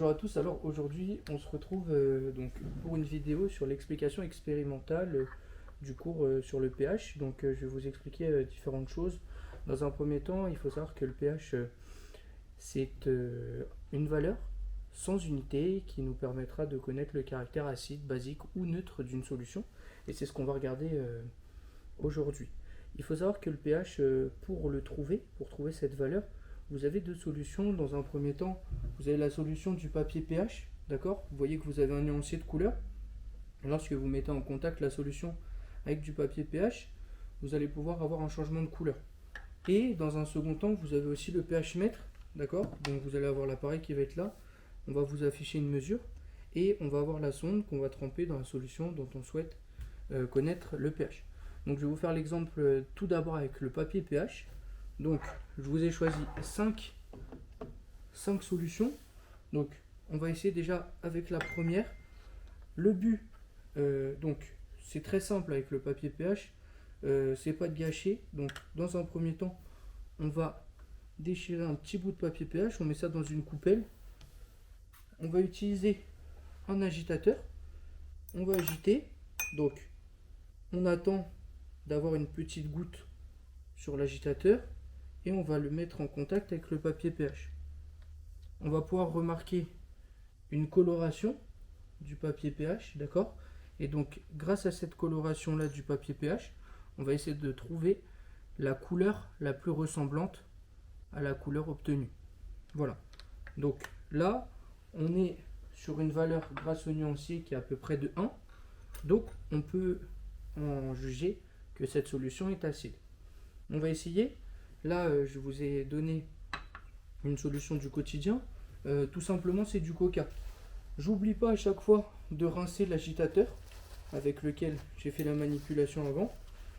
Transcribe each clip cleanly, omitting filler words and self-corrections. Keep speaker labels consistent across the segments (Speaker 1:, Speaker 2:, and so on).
Speaker 1: Bonjour à tous, alors aujourd'hui on se retrouve donc pour une vidéo sur l'explication expérimentale du cours sur le pH. Je vais vous expliquer différentes choses. Dans un premier temps, il faut savoir que le pH c'est une valeur sans unité qui nous permettra de connaître le caractère acide, basique ou neutre d'une solution. Et c'est ce qu'on va regarder aujourd'hui. Il faut savoir que le pH, pour trouver cette valeur, vous avez deux solutions. Dans un premier temps, vous avez la solution du papier pH, d'accord? Vous voyez que vous avez un nuancier de couleur. Lorsque vous mettez en contact la solution avec du papier pH, vous allez pouvoir avoir un changement de couleur. Et dans un second temps, vous avez aussi le pH mètre, d'accord? Donc vous allez avoir l'appareil qui va être là. On va vous afficher une mesure et on va avoir la sonde qu'on va tremper dans la solution dont on souhaite connaître le pH. Donc je vais vous faire l'exemple tout d'abord avec le papier pH. Donc je vous ai choisi 5 solutions. Donc on va essayer déjà avec la première. Le but, donc c'est très simple avec le papier pH, c'est pas de gâcher. Donc dans un premier temps, on va déchirer un petit bout de papier pH, on met ça dans une coupelle. On va utiliser un agitateur, on va agiter. Donc on attend d'avoir une petite goutte sur l'agitateur et on va le mettre en contact avec le papier pH. On va pouvoir remarquer une coloration du papier pH, d'accord? Et donc grâce à cette coloration là du papier pH, on va essayer de trouver la couleur la plus ressemblante à la couleur obtenue. Voilà. Donc là, on est sur une valeur grâce au nuancier qui est à peu près de 1. Donc on peut en juger que cette solution est acide. On va essayer. Là, je vous ai donné une solution du quotidien. Tout simplement, c'est du coca. J'oublie pas à chaque fois de rincer l'agitateur avec lequel j'ai fait la manipulation avant.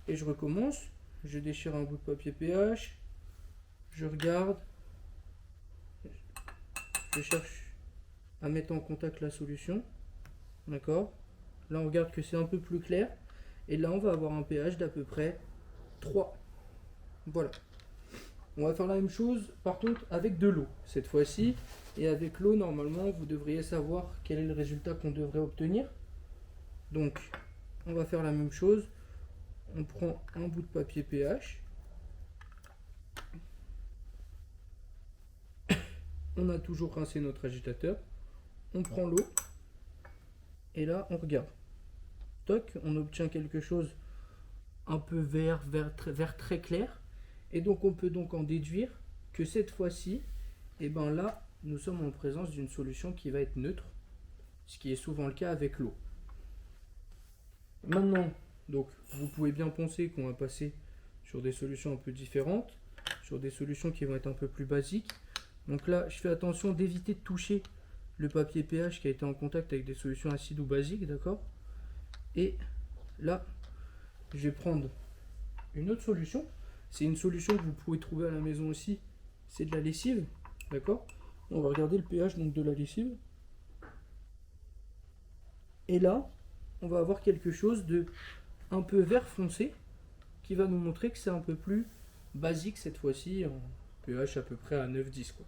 Speaker 1: Et je recommence. Je déchire un bout de papier pH. Je regarde. Je cherche à mettre en contact la solution. D'accord? Là, on regarde que c'est un peu plus clair. Et là, on va avoir un pH d'à peu près 3. Voilà. On va faire la même chose, par contre, avec de l'eau, cette fois-ci. Et avec l'eau, normalement, vous devriez savoir quel est le résultat qu'on devrait obtenir. Donc, on va faire la même chose. On prend un bout de papier pH. On a toujours rincé notre agitateur. On prend l'eau. Et là, on regarde. Toc, on obtient quelque chose un peu vert très clair. Et donc on peut donc en déduire que cette fois-ci, et ben là, nous sommes en présence d'une solution qui va être neutre, ce qui est souvent le cas avec l'eau. Maintenant, donc vous pouvez bien penser qu'on va passer sur des solutions un peu différentes, sur des solutions qui vont être un peu plus basiques. Donc là, je fais attention d'éviter de toucher le papier pH qui a été en contact avec des solutions acides ou basiques, d'accord? Et là, je vais prendre une autre solution. C'est une solution que vous pouvez trouver à la maison aussi. C'est de la lessive, d'accord? On va regarder le pH donc de la lessive. Et là, on va avoir quelque chose de un peu vert foncé qui va nous montrer que c'est un peu plus basique cette fois-ci, en pH à peu près à 9-10 quoi.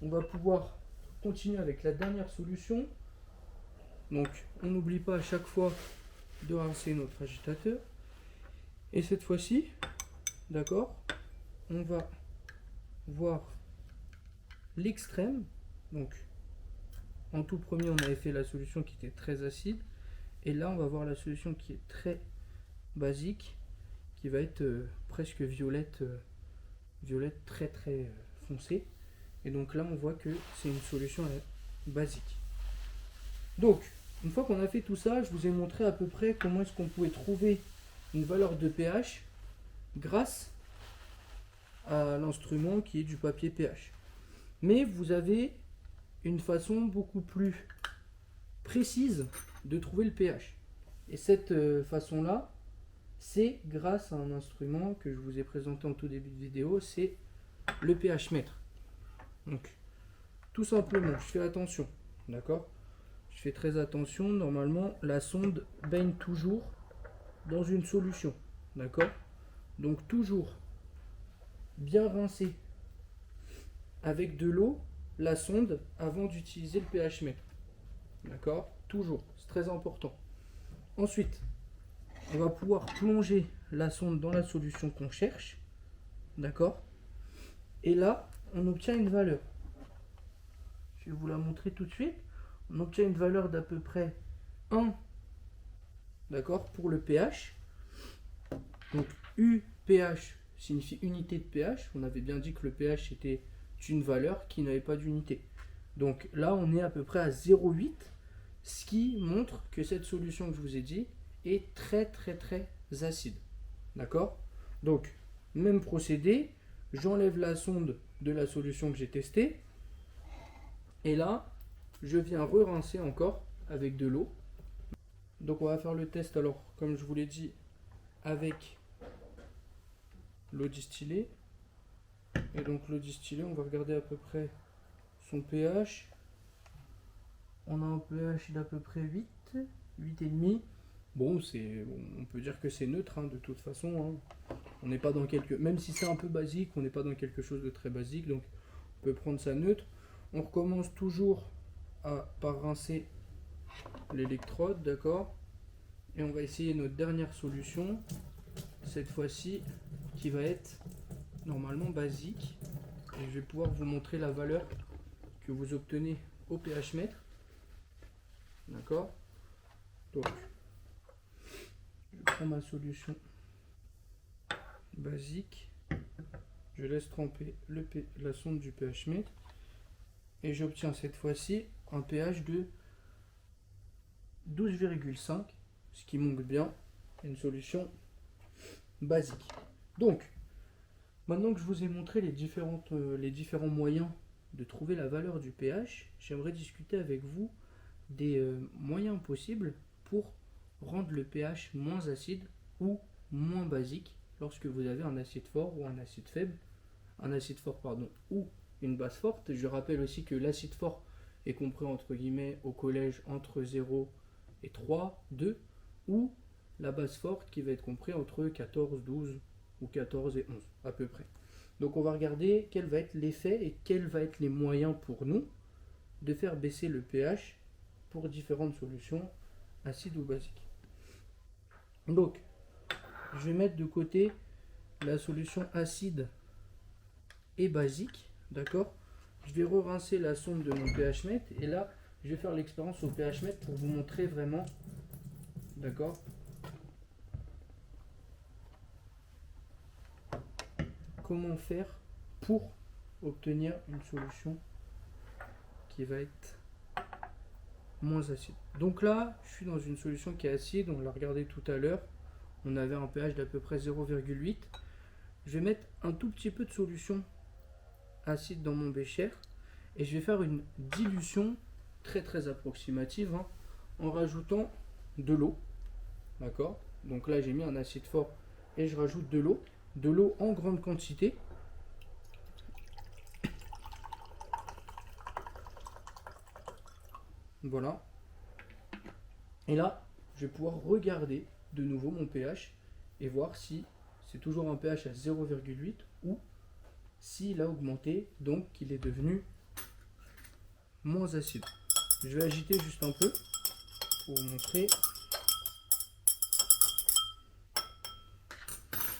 Speaker 1: On va pouvoir continuer avec la dernière solution. Donc, on n'oublie pas à chaque fois de rincer notre agitateur. Et cette fois-ci, d'accord, on va voir l'extrême. Donc, en tout premier, on avait fait la solution qui était très acide. Et là, on va voir la solution qui est très basique, qui va être presque violette, violette très foncée. Et donc là, on voit que c'est une solution basique. Donc, une fois qu'on a fait tout ça, je vous ai montré à peu près comment est-ce qu'on pouvait trouver une valeur de pH grâce à l'instrument qui est du papier pH. Mais vous avez une façon beaucoup plus précise de trouver le pH. Et cette façon-là, c'est grâce à un instrument que je vous ai présenté en tout début de vidéo, c'est le pH mètre. Donc, tout simplement, je fais attention, d'accord? Je fais très attention, normalement, la sonde baigne toujours dans une solution, d'accord? Donc toujours bien rincer avec de l'eau la sonde avant d'utiliser le pH mètre. D'accord? Toujours, c'est très important. Ensuite, on va pouvoir plonger la sonde dans la solution qu'on cherche. D'accord? Et là, on obtient une valeur. Je vais vous la montrer tout de suite. On obtient une valeur d'à peu près 1, d'accord, pour le pH. Donc UPH signifie unité de pH. On avait bien dit que le pH était une valeur qui n'avait pas d'unité. Donc là, on est à peu près à 0,8, ce qui montre que cette solution que je vous ai dit est très acide. D'accord? Donc, même procédé, j'enlève la sonde de la solution que j'ai testée. Et là, je viens re-rincer encore avec de l'eau. Donc on va faire le test alors, comme je vous l'ai dit, avec l'eau distillée. Et donc l'eau distillée, on va regarder à peu près son pH. On a un pH d'à peu près 8, 8,5. Bon, on peut dire que c'est neutre de toute façon. On n'est pas dans même si c'est un peu basique, on n'est pas dans quelque chose de très basique. Donc on peut prendre ça neutre. On recommence toujours par rincer l'électrode, d'accord? Et on va essayer notre dernière solution, cette fois-ci, qui va être normalement basique. Et je vais pouvoir vous montrer la valeur que vous obtenez au pH mètre. D'accord? Donc, je prends ma solution basique. Je laisse tremper la sonde du pH mètre. Et j'obtiens cette fois-ci un pH de 12,5, ce qui montre bien une solution basique. Donc, maintenant que je vous ai montré les différents moyens de trouver la valeur du pH, j'aimerais discuter avec vous des moyens possibles pour rendre le pH moins acide ou moins basique lorsque vous avez un acide fort ou un acide faible, ou une base forte. Je rappelle aussi que l'acide fort est compris entre guillemets au collège entre 0 et 3, 2, ou la base forte qui va être compris entre 14, 12 ou 14 et 11 à peu près. Donc on va regarder quel va être l'effet et quels vont être les moyens pour nous de faire baisser le pH pour différentes solutions acides ou basiques. Donc je vais mettre de côté la solution acide et basique, d'accord? Je vais re-rincer la sonde de mon pH mètre et là je vais faire l'expérience au pH mètre pour vous montrer vraiment, d'accord, comment faire pour obtenir une solution qui va être moins acide. Donc là, je suis dans une solution qui est acide, on l'a regardé tout à l'heure, on avait un pH d'à peu près 0,8. Je vais mettre un tout petit peu de solution acide dans mon bécher et je vais faire une dilution très approximative en rajoutant de l'eau, d'accord? Donc là j'ai mis un acide fort et je rajoute de l'eau en grande quantité. Voilà. Et là, je vais pouvoir regarder de nouveau mon pH et voir si c'est toujours un pH à 0,8 ou s'il a augmenté, donc qu'il est devenu moins acide. Je vais agiter juste un peu pour vous montrer.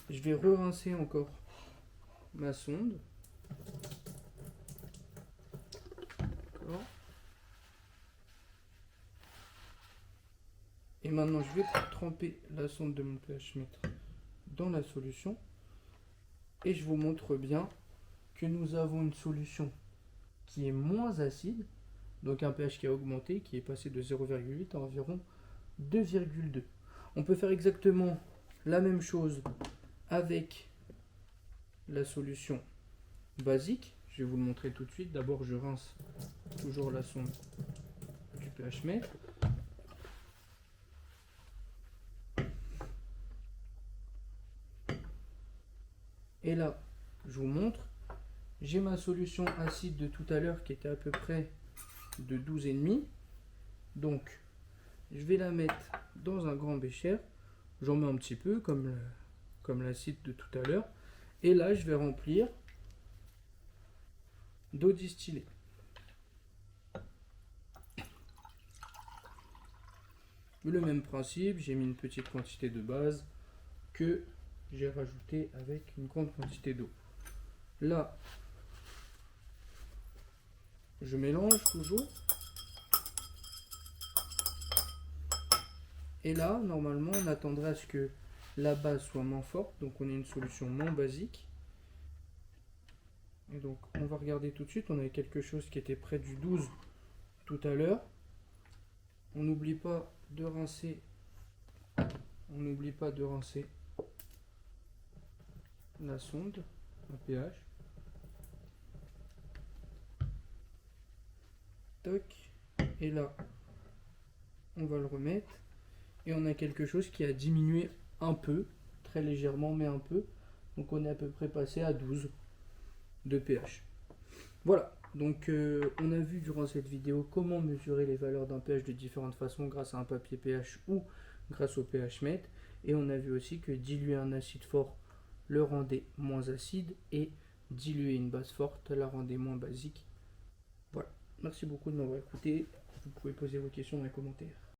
Speaker 1: Je vais re-rincer encore ma sonde. D'accord. Et maintenant, je vais tremper la sonde de mon pH mètre dans la solution. Et je vous montre bien que nous avons une solution qui est moins acide. Donc un pH qui a augmenté, qui est passé de 0,8 à environ 2,2. On peut faire exactement la même chose avec la solution basique. Je vais vous le montrer tout de suite. D'abord, je rince toujours la sonde du pH mètre. Et là, je vous montre, j'ai ma solution acide de tout à l'heure qui était à peu près de 12,5. Donc, je vais la mettre dans un grand bécher. J'en mets un petit peu, comme l'acide de tout à l'heure. Et là, je vais remplir d'eau distillée. Le même principe, j'ai mis une petite quantité de base que j'ai rajouté avec une grande quantité d'eau. Là, je mélange toujours. Et là, normalement, on attendrait à ce que la base soit moins forte, donc on a une solution moins basique. Et donc, on va regarder tout de suite, on avait quelque chose qui était près du 12 tout à l'heure. On n'oublie pas de rincer. On n'oublie pas de rincer la sonde à pH. Toc. Et là, on va le remettre. Et on a quelque chose qui a diminué un peu, très légèrement, mais un peu. Donc on est à peu près passé à 12 de pH. Voilà, donc on a vu durant cette vidéo comment mesurer les valeurs d'un pH de différentes façons grâce à un papier pH ou grâce au pH-mètre. Et on a vu aussi que diluer un acide fort le rendait moins acide et diluer une base forte la rendait moins basique. Voilà, merci beaucoup de m'avoir écouté. Vous pouvez poser vos questions dans les commentaires.